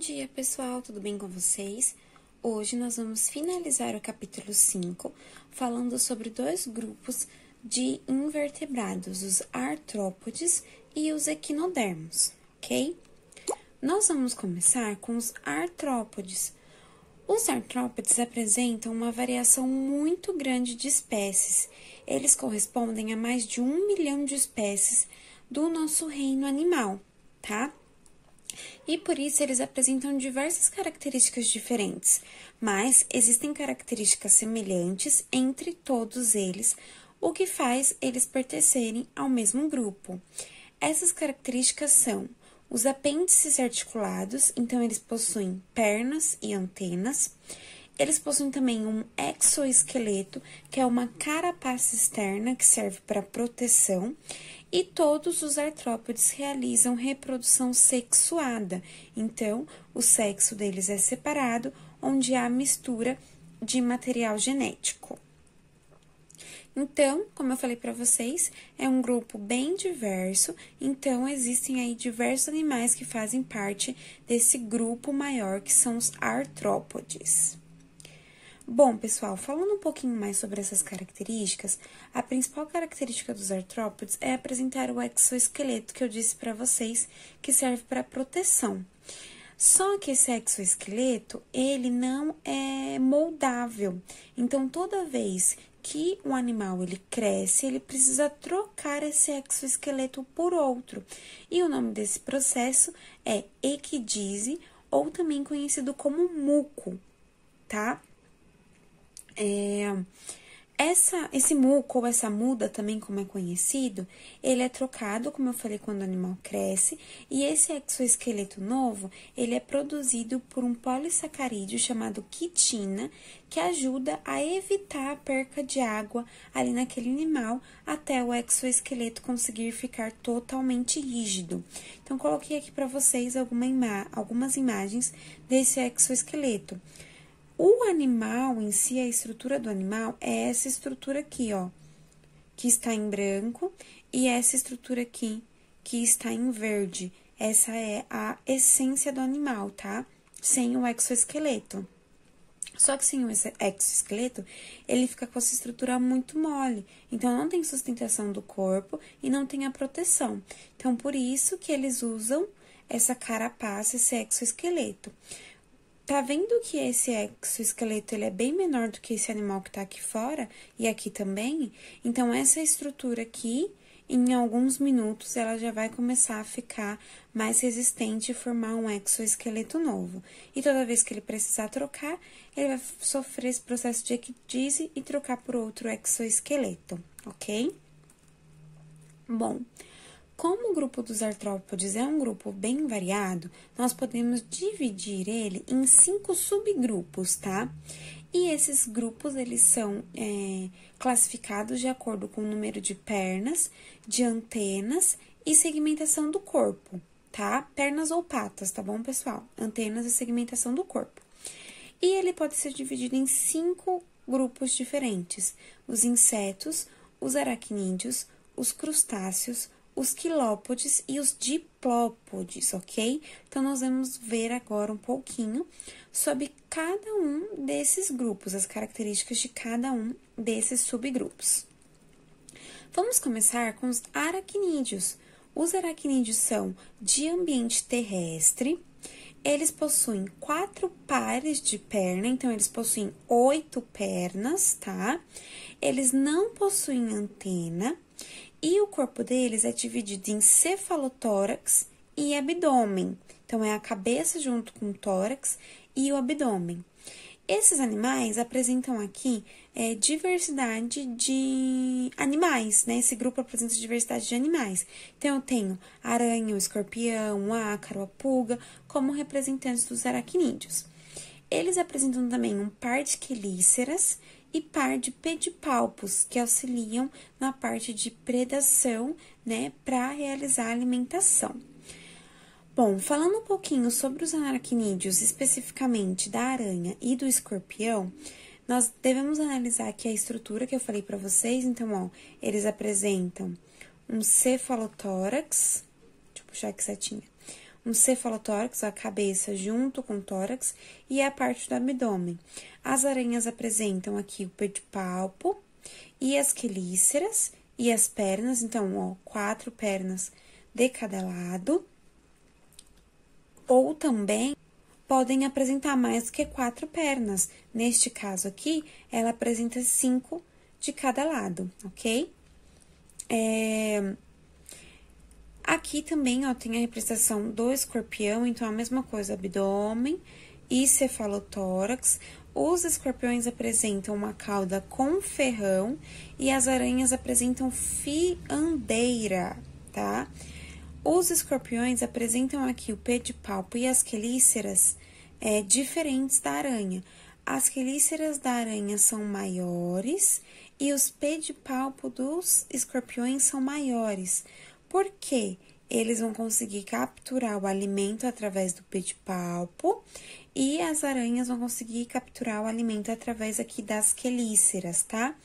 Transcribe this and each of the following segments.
dia, pessoal! Tudo bem com vocês? Hoje nós vamos finalizar o capítulo 5, falando sobre dois grupos de invertebrados, os artrópodes e os equinodermos, ok? Nós vamos começar com os artrópodes. Os artrópodes apresentam uma variação muito grande de espécies. Eles correspondem a mais de 1 milhão de espécies do nosso reino animal, tá? E por isso eles apresentam diversas características diferentes, mas existem características semelhantes entre todos eles, o que faz eles pertencerem ao mesmo grupo. Essas características são os apêndices articulados, então eles possuem pernas e antenas. Eles possuem também um exoesqueleto, que é uma carapaça externa que serve para proteção. E todos os artrópodes realizam reprodução sexuada, então o sexo deles é separado, onde há mistura de material genético. Então, como eu falei para vocês, é um grupo bem diverso, então existem aí diversos animais que fazem parte desse grupo maior que são os artrópodes. Bom, pessoal, falando um pouquinho mais sobre essas características, a principal característica dos artrópodes é apresentar o exoesqueleto que eu disse para vocês, que serve para proteção. Só que esse exoesqueleto, ele não é moldável. Então, toda vez que o animal ele cresce, ele precisa trocar esse exoesqueleto por outro. E o nome desse processo é equidise, ou também conhecido como muco, tá? Esse muco ou essa muda, também como é conhecido, ele é trocado, como eu falei, quando o animal cresce, e esse exoesqueleto novo, ele é produzido por um polissacarídeo chamado quitina, que ajuda a evitar a perca de água ali naquele animal, até o exoesqueleto conseguir ficar totalmente rígido. Então, coloquei aqui para vocês algumas imagens desse exoesqueleto. O animal em si, a estrutura do animal, é essa estrutura aqui, ó, que está em branco, e essa estrutura aqui, que está em verde. Essa é a essência do animal, tá? Sem o exoesqueleto. Só que sem o exoesqueleto, ele fica com essa estrutura muito mole. Então, não tem sustentação do corpo e não tem a proteção. Então, por isso que eles usam essa carapaça, esse exoesqueleto. Tá vendo que esse exoesqueleto ele é bem menor do que esse animal que tá aqui fora e aqui também? Então, essa estrutura aqui, em alguns minutos, ela já vai começar a ficar mais resistente e formar um exoesqueleto novo. E toda vez que ele precisar trocar, ele vai sofrer esse processo de equidise e trocar por outro exoesqueleto, ok? Bom, como o grupo dos artrópodes é um grupo bem variado, nós podemos dividir ele em 5 subgrupos, tá? E esses grupos, eles são classificados de acordo com o número de pernas, de antenas e segmentação do corpo, tá? Pernas ou patas, tá bom, pessoal? Antenas e segmentação do corpo. E ele pode ser dividido em 5 grupos diferentes: os insetos, os aracnídeos, os crustáceos, os quilópodes e os diplópodes, ok? Então, nós vamos ver agora um pouquinho sobre cada um desses grupos, as características de cada um desses subgrupos. Vamos começar com os aracnídeos. Os aracnídeos são de ambiente terrestre, eles possuem 4 pares de perna, então eles possuem 8 pernas, tá? Eles não possuem antena. E o corpo deles é dividido em cefalotórax e abdômen. Então, é a cabeça junto com o tórax e o abdômen. Esses animais apresentam aqui diversidade de animais, né? Esse grupo apresenta diversidade de animais. Então, eu tenho aranha, o escorpião, o ácaro, a pulga, como representantes dos aracnídeos. Eles apresentam também um par de quelíceras e par de pedipalpos, que auxiliam na parte de predação, né, para realizar a alimentação. Bom, falando um pouquinho sobre os aracnídeos, especificamente da aranha e do escorpião, nós devemos analisar aqui a estrutura que eu falei para vocês. Então, ó, eles apresentam um cefalotórax, deixa eu puxar aqui setinha, um cefalotórax, a cabeça junto com o tórax, e a parte do abdômen. As aranhas apresentam aqui o pedipalpo e as quelíceras e as pernas, então, ó, 4 pernas de cada lado, ou também podem apresentar mais do que 4 pernas. Neste caso aqui, ela apresenta 5 de cada lado, ok? Aqui também, ó, tem a representação do escorpião, então a mesma coisa, abdômen e cefalotórax. Os escorpiões apresentam uma cauda com ferrão e as aranhas apresentam fiandeira, tá? Os escorpiões apresentam aqui o pedipalpo e as quelíceras diferentes da aranha. As quelíceras da aranha são maiores e os pedipalpo dos escorpiões são maiores. Por quê? Eles vão conseguir capturar o alimento através do pedipalpo e as aranhas vão conseguir capturar o alimento através aqui das quelíceras, tá?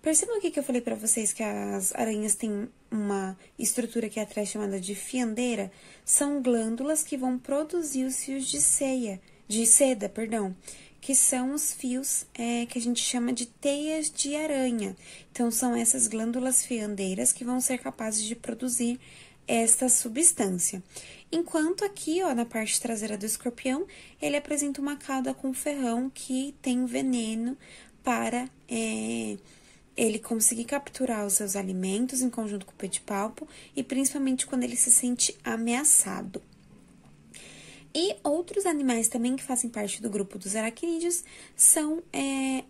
Percebam aqui que eu falei pra vocês que as aranhas têm uma estrutura aqui atrás chamada de fiandeira? São glândulas que vão produzir os fios de seda, que são os fios que a gente chama de teias de aranha. Então, são essas glândulas fiandeiras que vão ser capazes de produzir esta substância. Enquanto aqui, ó, na parte traseira do escorpião, ele apresenta uma cauda com ferrão que tem veneno para ele conseguir capturar os seus alimentos em conjunto com o pedipalpo e principalmente quando ele se sente ameaçado. E outros animais também que fazem parte do grupo dos aracnídeos são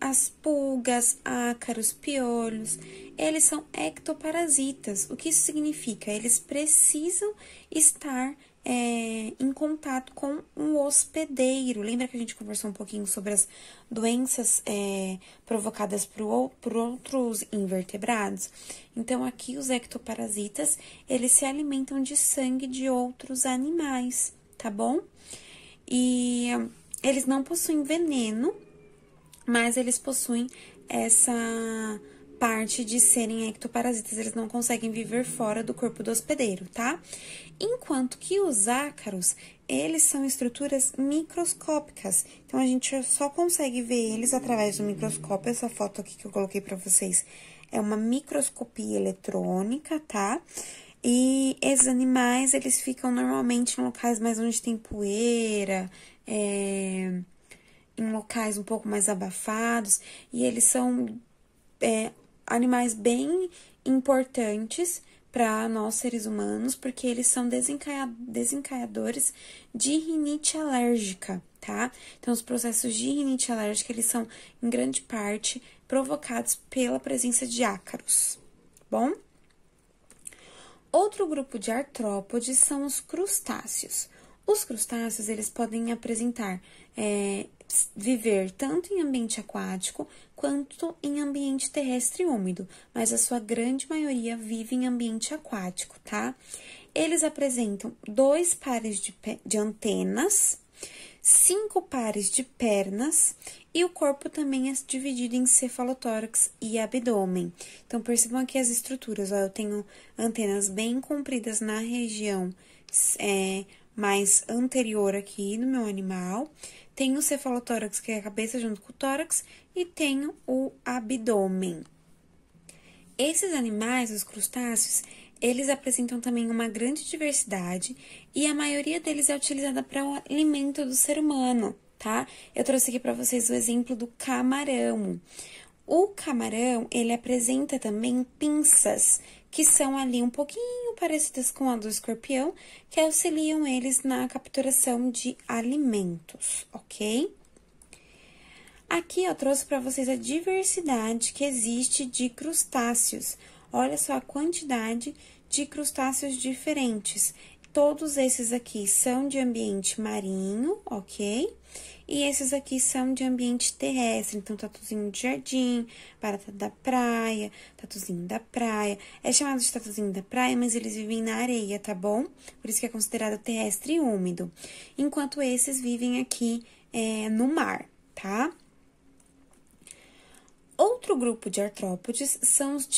as pulgas, ácaros, piolhos. Eles são ectoparasitas. O que isso significa? Eles precisam estar em contato com um hospedeiro. Lembra que a gente conversou um pouquinho sobre as doenças provocadas por outros invertebrados? Então, aqui os ectoparasitas, eles se alimentam de sangue de outros animais, tá bom? E eles não possuem veneno, mas eles possuem essa parte de serem ectoparasitas, eles não conseguem viver fora do corpo do hospedeiro, tá? Enquanto que os ácaros, eles são estruturas microscópicas, então a gente só consegue ver eles através do microscópio. Essa foto aqui que eu coloquei pra vocês é uma microscopia eletrônica, tá? E esses animais, eles ficam normalmente em locais mais onde tem poeira, em locais um pouco mais abafados, e eles são animais bem importantes para nós seres humanos, porque eles são desencadeadores de rinite alérgica, tá? Então, os processos de rinite alérgica, eles são, em grande parte, provocados pela presença de ácaros, bom? Outro grupo de artrópodes são os crustáceos. Os crustáceos, eles podem viver tanto em ambiente aquático quanto em ambiente terrestre úmido, mas a sua grande maioria vive em ambiente aquático, tá? Eles apresentam 2 pares de antenas, 5 pares de pernas e o corpo também é dividido em cefalotórax e abdômen. Então, percebam aqui as estruturas, ó, eu tenho antenas bem compridas na região mais anterior aqui no meu animal, tenho o cefalotórax, que é a cabeça junto com o tórax, e tenho o abdômen. Esses animais, os crustáceos, eles apresentam também uma grande diversidade e a maioria deles é utilizada para o alimento do ser humano, tá? Eu trouxe aqui para vocês o exemplo do camarão. O camarão, ele apresenta também pinças, que são ali um pouquinho parecidas com a do escorpião, que auxiliam eles na capturação de alimentos, ok? Aqui eu trouxe para vocês a diversidade que existe de crustáceos. Olha só a quantidade de crustáceos diferentes. Todos esses aqui são de ambiente marinho, ok? E esses aqui são de ambiente terrestre, então tatuzinho de jardim, barata da praia, tatuzinho da praia. É chamado de tatuzinho da praia, mas eles vivem na areia, tá bom? Por isso que é considerado terrestre e úmido. Enquanto esses vivem aqui no mar, tá? Outro grupo de artrópodes são os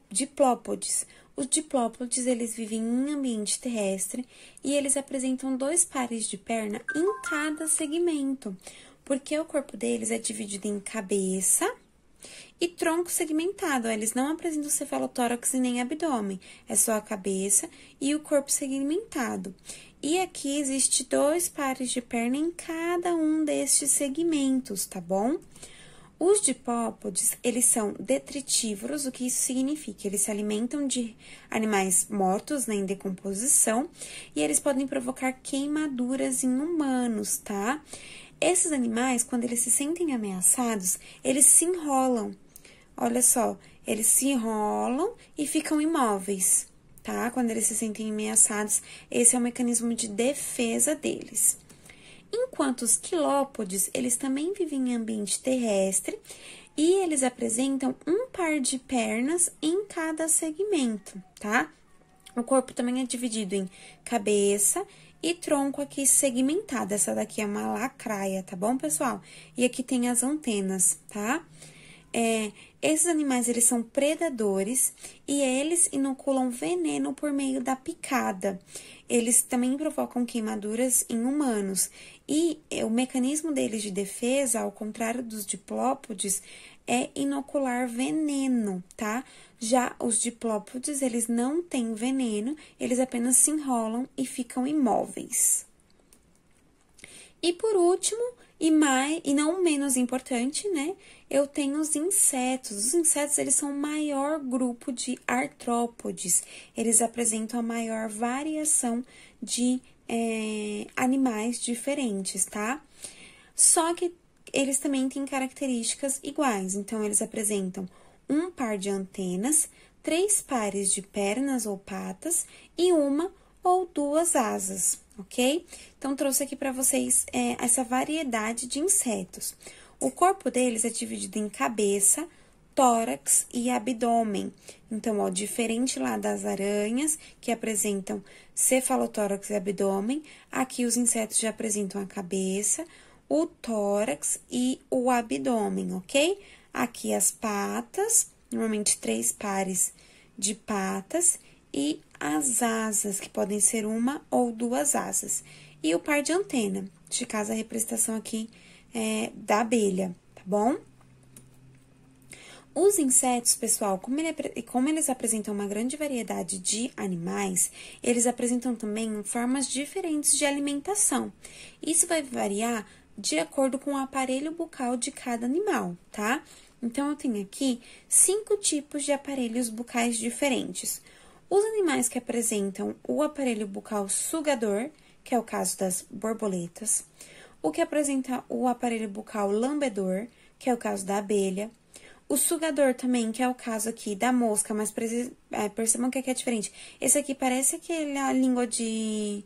diplópodes. Os diplópodes, eles vivem em ambiente terrestre e eles apresentam 2 pares de perna em cada segmento, porque o corpo deles é dividido em cabeça e tronco segmentado. Eles não apresentam cefalotórax e nem abdômen, é só a cabeça e o corpo segmentado. E aqui existe 2 pares de perna em cada um destes segmentos, tá bom? Os dipópodes, eles são detritívoros, o que isso significa? Eles se alimentam de animais mortos, né, em decomposição, e eles podem provocar queimaduras em humanos, tá? Esses animais, quando eles se sentem ameaçados, eles se enrolam. Olha só, eles se enrolam e ficam imóveis, tá? Quando eles se sentem ameaçados, esse é o mecanismo de defesa deles. Enquanto os quilópodes, eles também vivem em ambiente terrestre e eles apresentam 1 par de pernas em cada segmento, tá? O corpo também é dividido em cabeça e tronco aqui segmentado. Essa daqui é uma lacraia, tá bom, pessoal? E aqui tem as antenas, tá? Esses animais, eles são predadores e eles inoculam veneno por meio da picada. Eles também provocam queimaduras em humanos. E o mecanismo deles de defesa, ao contrário dos diplópodes, é inocular veneno, tá? Já os diplópodes, eles não têm veneno, eles apenas se enrolam e ficam imóveis. E por último, e não menos importante, né? Eu tenho os insetos. Os insetos, eles são o maior grupo de artrópodes. Eles apresentam a maior variação de animais diferentes, tá? Só que eles também têm características iguais. Então, eles apresentam 1 par de antenas, 3 pares de pernas ou patas e 1 ou 2 asas, ok? Então, trouxe aqui para vocês essa variedade de insetos. O corpo deles é dividido em cabeça, tórax e abdômen. Então, ó, diferente lá das aranhas, que apresentam cefalotórax e abdômen, aqui os insetos já apresentam a cabeça, o tórax e o abdômen, ok? Aqui as patas, normalmente 3 pares de patas, e as asas, que podem ser 1 ou 2 asas. E o par de antena, de caso a representação aqui da abelha, tá bom? Os insetos, pessoal, como eles apresentam uma grande variedade de animais, eles apresentam também formas diferentes de alimentação. Isso vai variar de acordo com o aparelho bucal de cada animal, tá? Então, eu tenho aqui 5 tipos de aparelhos bucais diferentes. Os animais que apresentam o aparelho bucal sugador, que é o caso das borboletas. O que apresenta o aparelho bucal lambedor, que é o caso da abelha. O sugador também, que é o caso aqui da mosca, mas percebam que aqui é diferente. Esse aqui parece aquela língua de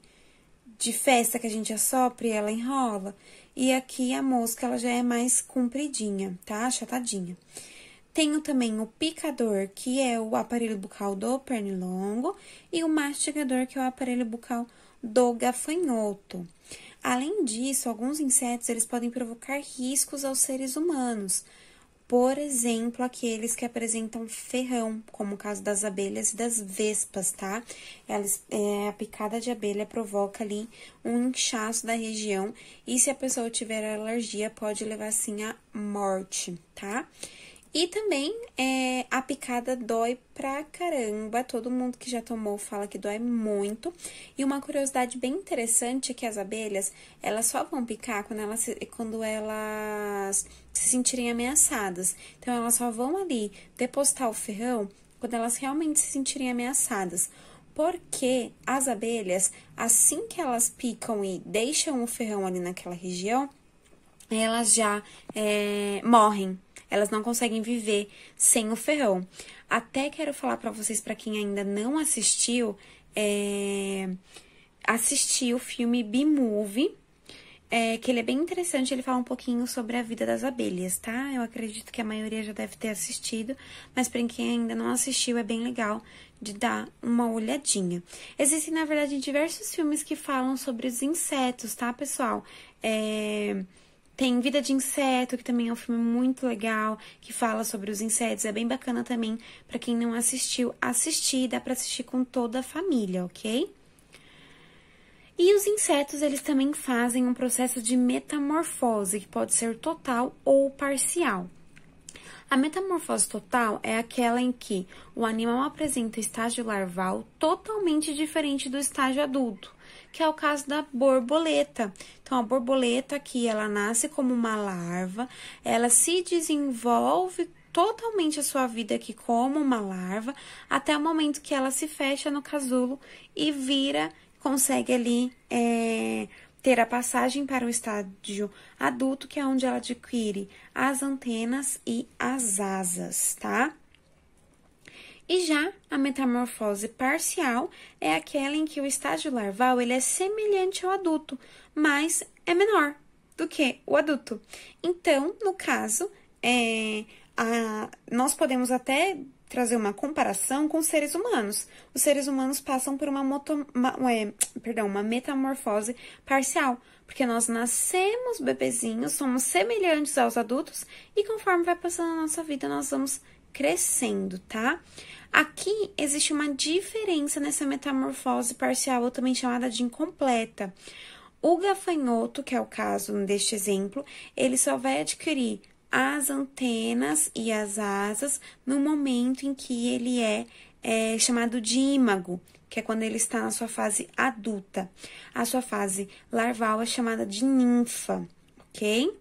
festa que a gente assopra e ela enrola. E aqui a mosca, ela já é mais compridinha, tá? Achatadinha. Tenho também o picador, que é o aparelho bucal do pernilongo, e o mastigador, que é o aparelho bucal do gafanhoto. Além disso, alguns insetos, eles podem provocar riscos aos seres humanos. Por exemplo, aqueles que apresentam ferrão, como o caso das abelhas e das vespas, tá? A picada de abelha provoca ali um inchaço da região e se a pessoa tiver alergia, pode levar, sim, à morte, tá? E também, a picada dói pra caramba, todo mundo que já tomou fala que dói muito. E uma curiosidade bem interessante é que as abelhas, elas só vão picar quando elas se sentirem ameaçadas. Então, elas só vão ali depositar o ferrão quando elas realmente se sentirem ameaçadas. Porque as abelhas, assim que elas picam e deixam o ferrão ali naquela região, elas já morrem. Elas não conseguem viver sem o ferrão. Até quero falar para vocês, para quem ainda não assistiu, assistir o filme B-Movie, que ele é bem interessante, ele fala um pouquinho sobre a vida das abelhas, tá? Eu acredito que a maioria já deve ter assistido, mas para quem ainda não assistiu, é bem legal de dar uma olhadinha. Existem, na verdade, diversos filmes que falam sobre os insetos, tá, pessoal? Tem Vida de Inseto, que também é um filme muito legal, que fala sobre os insetos. É bem bacana também, para quem não assistiu, assistir. Dá para assistir com toda a família, ok? E os insetos, eles também fazem um processo de metamorfose, que pode ser total ou parcial. A metamorfose total é aquela em que o animal apresenta estágio larval totalmente diferente do estágio adulto, que é o caso da borboleta. Então, a borboleta aqui, ela nasce como uma larva, ela se desenvolve totalmente a sua vida aqui como uma larva, até o momento que ela se fecha no casulo e consegue ali ter a passagem para o estágio adulto, que é onde ela adquire as antenas e as asas, tá? E já a metamorfose parcial é aquela em que o estágio larval ele é semelhante ao adulto, mas é menor do que o adulto. Então, no caso, nós podemos até trazer uma comparação com os seres humanos. Os seres humanos passam por uma metamorfose parcial, porque nós nascemos bebezinhos, somos semelhantes aos adultos e conforme vai passando a nossa vida, nós vamos crescendo, tá? Aqui existe uma diferença nessa metamorfose parcial, ou também chamada de incompleta. O gafanhoto, que é o caso deste exemplo, ele só vai adquirir as antenas e as asas no momento em que ele é chamado de ímago, que é quando ele está na sua fase adulta. A sua fase larval é chamada de ninfa, ok?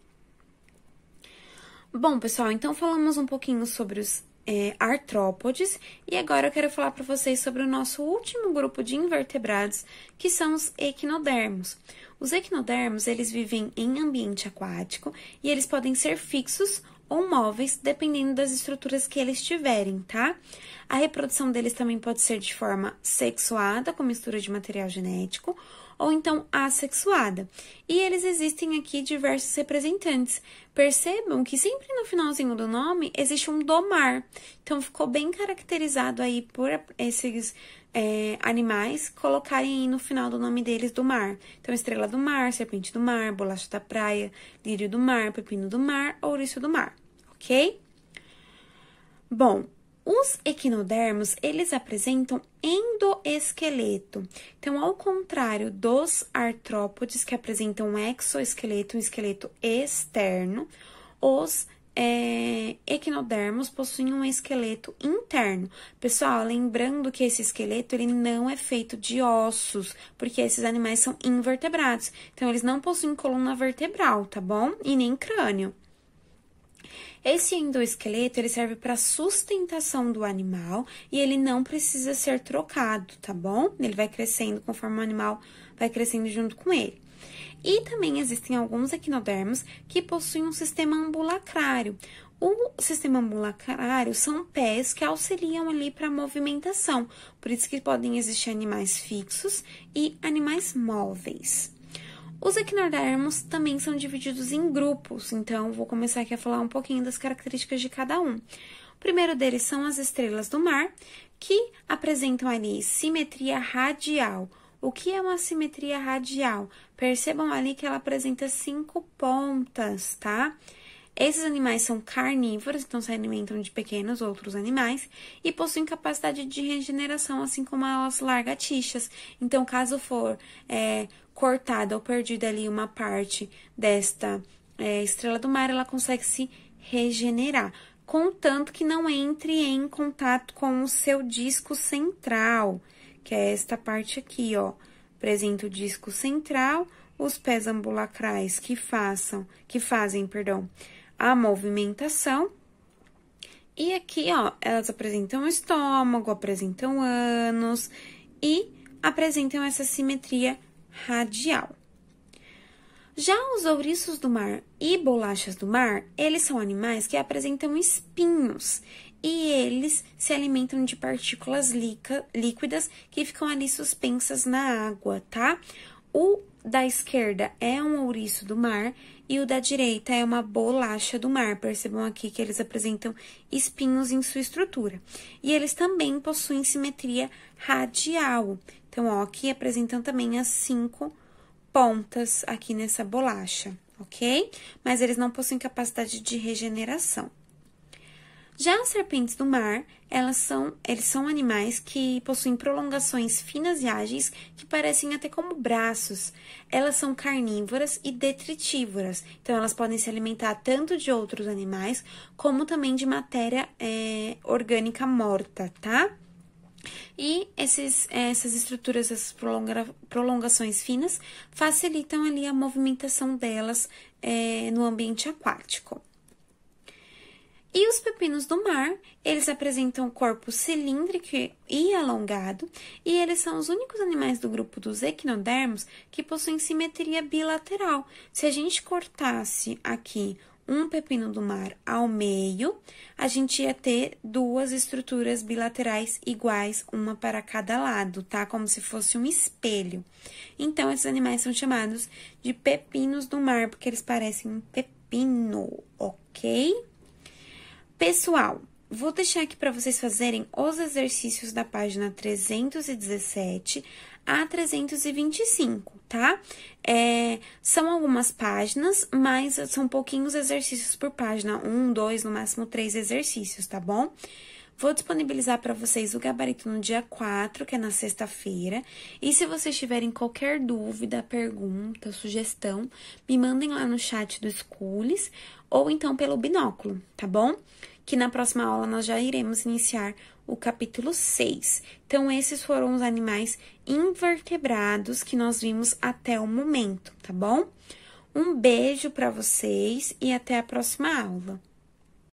Bom, pessoal, então falamos um pouquinho sobre os artrópodes e agora eu quero falar para vocês sobre o nosso último grupo de invertebrados, que são os equinodermos. Os equinodermos, eles vivem em ambiente aquático e eles podem ser fixos ou móveis, dependendo das estruturas que eles tiverem, tá? A reprodução deles também pode ser de forma sexuada, com mistura de material genético, ou então assexuada. E eles existem aqui diversos representantes. Percebam que sempre no finalzinho do nome existe um domar. Então, ficou bem caracterizado aí por esses animais colocarem aí no final do nome deles do mar. Então, estrela do mar, serpente do mar, bolacha da praia, lírio do mar, pepino do mar, ouriço do mar, ok? Bom, os equinodermos, eles apresentam endoesqueleto. Então, ao contrário dos artrópodes, que apresentam um exoesqueleto, um esqueleto externo, os equinodermos possuem um esqueleto interno. Pessoal, lembrando que esse esqueleto, ele não é feito de ossos, porque esses animais são invertebrados. Então, eles não possuem coluna vertebral, tá bom? E nem crânio. Esse endoesqueleto, ele serve para sustentação do animal e ele não precisa ser trocado, tá bom? Ele vai crescendo conforme o animal vai crescendo junto com ele. E também existem alguns equinodermos que possuem um sistema ambulacrário. O sistema ambulacrário são pés que auxiliam ali para a movimentação, por isso que podem existir animais fixos e animais móveis. Os equinodermos também são divididos em grupos, então vou começar aqui a falar um pouquinho das características de cada um. O primeiro deles são as estrelas do mar, que apresentam ali simetria radial. O que é uma simetria radial? Percebam ali que ela apresenta 5 pontas, tá? Esses animais são carnívoros, então se alimentam de pequenos outros animais e possuem capacidade de regeneração, assim como as lagartixas. Então, caso for cortada ou perdida ali uma parte desta estrela do mar, ela consegue se regenerar, contanto que não entre em contato com o seu disco central, que é esta parte aqui, ó. Apresenta o disco central, os pés ambulacrais que fazem, a movimentação. E aqui, ó, elas apresentam estômago, apresentam ânus e apresentam essa simetria radial. Já os ouriços do mar e bolachas do mar, eles são animais que apresentam espinhos e eles se alimentam de partículas líquidas que ficam ali suspensas na água, tá? O da esquerda é um ouriço do mar e o da direita é uma bolacha do mar. Percebam aqui que eles apresentam espinhos em sua estrutura. E eles também possuem simetria radial. Então, ó, aqui apresentam também as 5 pontas aqui nessa bolacha, ok? Mas eles não possuem capacidade de regeneração. Já as serpentes do mar, eles são animais que possuem prolongações finas e ágeis que parecem até como braços. Elas são carnívoras e detritívoras, então elas podem se alimentar tanto de outros animais como também de matéria orgânica morta, tá? E essas estruturas, essas prolongações finas, facilitam ali a movimentação delas no ambiente aquático. E os pepinos do mar, eles apresentam corpo cilíndrico e alongado, e eles são os únicos animais do grupo dos equinodermos que possuem simetria bilateral. Se a gente cortasse aqui um pepino do mar ao meio, a gente ia ter duas estruturas bilaterais iguais, uma para cada lado, tá? Como se fosse um espelho. Então, esses animais são chamados de pepinos do mar, porque eles parecem um pepino, ok? Pessoal, vou deixar aqui para vocês fazerem os exercícios da página 317 a 325, tá? São algumas páginas, mas são pouquinhos exercícios por página, 1, 2, no máximo 3 exercícios, tá bom? Vou disponibilizar para vocês o gabarito no dia 4, que é na sexta-feira. E se vocês tiverem qualquer dúvida, pergunta, sugestão, me mandem lá no chat do Schools ou então pelo binóculo, tá bom? Que na próxima aula nós já iremos iniciar o capítulo 6. Então, esses foram os animais invertebrados que nós vimos até o momento, tá bom? Um beijo para vocês e até a próxima aula.